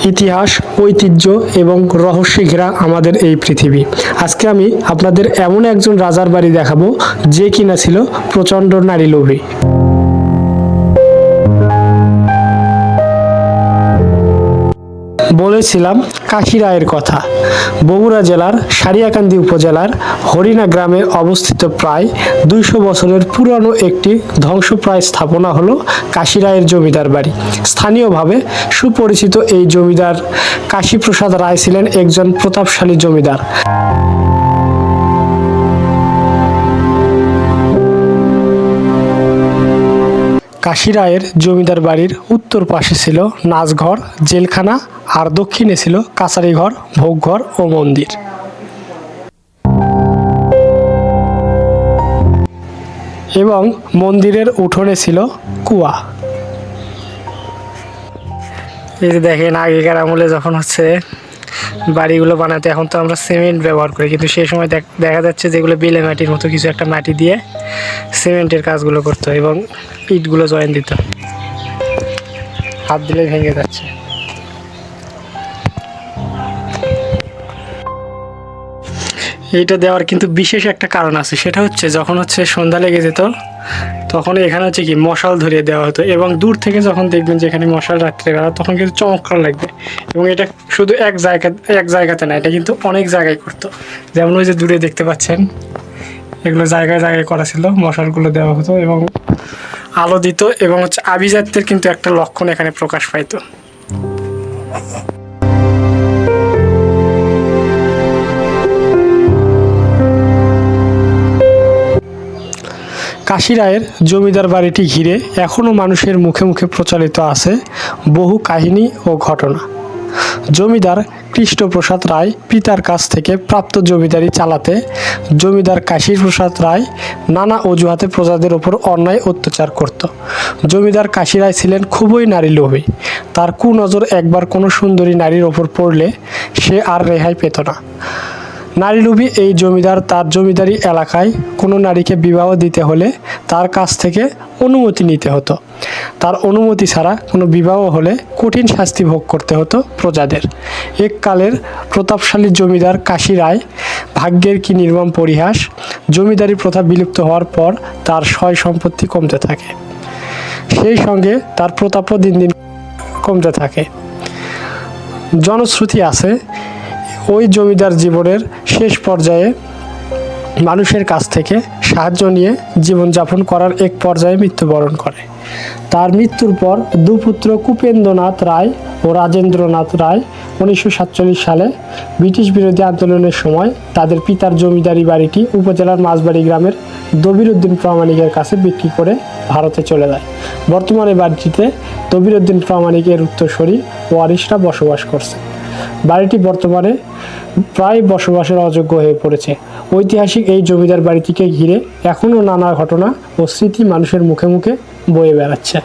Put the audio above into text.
ইতিহাস, ঐতিহ্য এবং রহস্যে ঘেরা আমাদের এই পৃথিবী। আজকে আমি আপনাদের এমন একজন রাজার বাড়ি দেখাবো যে কিনা ছিল প্রচণ্ড নারী লোভী। বলেছিলাম কাশী রায়ের কথা। বগুড়া জেলার সারিয়াকান্দি উপজেলার হরিণা গ্রামে অবস্থিত প্রায় 200 বছরের পুরানো একটি ধ্বংসপ্রায় স্থাপনা হলো কাশী রায়ের জমিদার বাড়ি। স্থানীয়ভাবে সুপরিচিত এই জমিদার কাশীপ্রসাদ রায় ছিলেন একজন প্রতাপশালী জমিদার। কাশী রায়ের জমিদার বাড়ির উত্তর পাশে ছিল নাচঘর, জেলখানা আর দক্ষিণে ছিল কাছারিঘর, ভোগঘর ও মন্দির। এবং মন্দিরের উঠোনে ছিল কুয়া। এই যে দেখেন, আগেকার আমলে যখন বাড়িগুলো বানাতে, এখন তো আমরা সিমেন্ট ব্যবহার করি, কিন্তু সেই সময় দেখা যাচ্ছে যেগুলো বেলে মাটির মতো কিছু একটা মাটি দিয়ে সিমেন্টের কাজগুলো করতো এবং ইটগুলো জয়েন দিত। হাত দিলে ভেঙে যাচ্ছে। এইটা দেওয়ার কিন্তু বিশেষ একটা কারণ আছে, সেটা হচ্ছে যখন সন্ধ্যা লেগে যেত তখন এখানে কি মশাল ধরিয়ে দেওয়া হতো, এবং দূর থেকে যখন দেখবেন যে এখানে মশাল রাত্রেবেলা, তখন কিন্তু চমৎকার লাগবে। এবং এটা শুধু এক জায়গাতে না, এটা কিন্তু অনেক জায়গায় করতো। যেমন ওই যে দূরে দেখতে পাচ্ছেন, এগুলো জায়গায় জায়গায় করা ছিল, মশালগুলো দেওয়া হতো এবং আলো দিত, এবং আভিজাত্যের কিন্তু একটা লক্ষণ এখানে প্রকাশ পাইতো। কাশী রায়ের জমিদার বাড়িটি ঘিরে এখনও মানুষের মুখে মুখে প্রচলিত আছে বহু কাহিনী ও ঘটনা। জমিদার কৃষ্ণপ্রসাদ রায় পিতার কাছ থেকে প্রাপ্ত জমিদারি চালাতে জমিদার কাশীপ্রসাদ রায় নানা অজুহাতে প্রজাদের ওপর অন্যায় অত্যাচার করত। জমিদার কাশী রায় ছিলেন খুবই নারী লোভী। তার কুনজর একবার কোনো সুন্দরী নারীর ওপর পড়লে সে আর রেহাই পেত না। নারীলোভী এই জমিদার তার জমিদারি এলাকায় কোনো নারীকে বিবাহ দিতে হলে তার কাছ থেকে অনুমতি নিতে হতো। তার অনুমতি ছাড়া কোনো বিবাহ হলে কঠিন শাস্তি ভোগ করতে হতো প্রজাদের। এককালের প্রতাপশালী জমিদার কাশী রায় ভাগ্যের কি নির্মম পরিহাস, জমিদারি প্রথা বিলুপ্ত হওয়ার পর তার সয় সম্পত্তি কমতে থাকে, সেই সঙ্গে তার প্রতাপও দিন দিন কমতে থাকে। জনশ্রুতি আছে ওই জমিদার জীবনের শেষ পর্যায়ে মানুষের কাছ থেকে সাহায্য নিয়ে জীবনযাপন করার এক পর্যায়ে মৃত্যুবরণ করে। তার মৃত্যুর পর দুপুত্র কুপেন্দ্রনাথ রায় ও রাজেন্দ্রনাথ রায় 1947 সালে ব্রিটিশ বিরোধী আন্দোলনের সময় তাদের পিতার জমিদারি বাড়িটি উপজেলার মাঝবাড়ি গ্রামের দবিরউদ্দিন প্রামাণিকের কাছে বিক্রি করে ভারতে চলে যায়। বর্তমানে বাড়িটিতে দবিরউদ্দিন প্রামাণিকের উত্তরসূরি ওয়ারিশরা বসবাস করছে। বাড়িটি বর্তমানে প্রায় বসবাসের অযোগ্য হয়ে পড়েছে। ঐতিহাসিক এই জমিদার বাড়িটিকে ঘিরে এখনও নানা ঘটনা ও স্মৃতি মানুষের মুখে মুখে বয়ে বেড়াচ্ছে।